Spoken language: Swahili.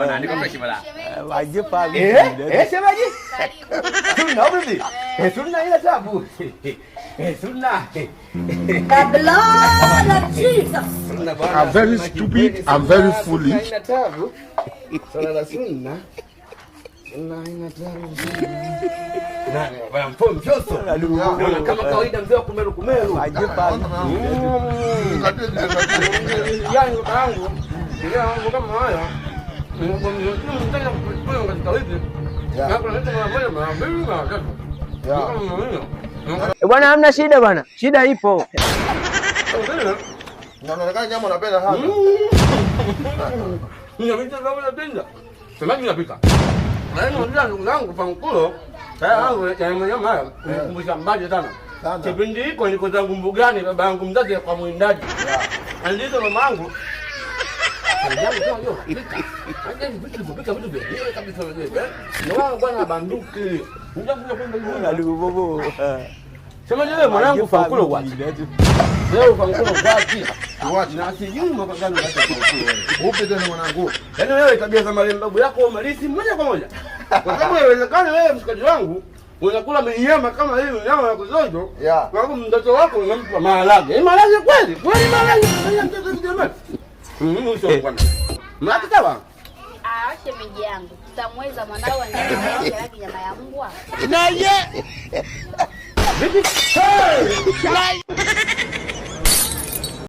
Niko fresh bala. Waje pale. Shemeji. Sunna vipi? Sunna ile tabu. Sunna. The blood of Jesus. I'm very stupid, I'm very foolish. Ina tabu. Sala la sunna. Sunna ina tabu. Nani bwana mfyoso. Kama kawaida mzee wa kumeru kumeru. Waje pale. Yangu tangu. Yangu kama haya. Bwana hamna shida bwana. Shida ipo. Unaonekana nyama unapenda sana. Ninapenda kama unapenda. Semaji unapika. Ndugu zangu pangulo. Nyama kumbusha mbaje sana. Kipindi hiko niko zangu mbugani baba yangu mzazi kwa mwindaji. Alizo mamangu. Pika vitu vyenyewe kabisa wewe. Ndio bwana banduki. Unjakuja kwenda hiyo bobo. Sema wewe mwanangu fankulo wapi? Leo fankulo wapi? Wapi? Na sijui mwaka gani hata fankulo. Upe tena mwanangu. Yaani wewe tabia za babu yako umalisi moja kwa moja. Kwa sababu inawezekana wewe mshikaji wangu unakula nyama kama hiyo nyama ya kuzojo. Kwa sababu mtoto wako unampa maharage. Ni maharage kweli? Kweli maharage. Mtoto kijana. Sio bwana. Mnataka bwana? Shemeji yangu. Samweza mwanao anaenda nyama ya mbwa. Na ye. Vipi?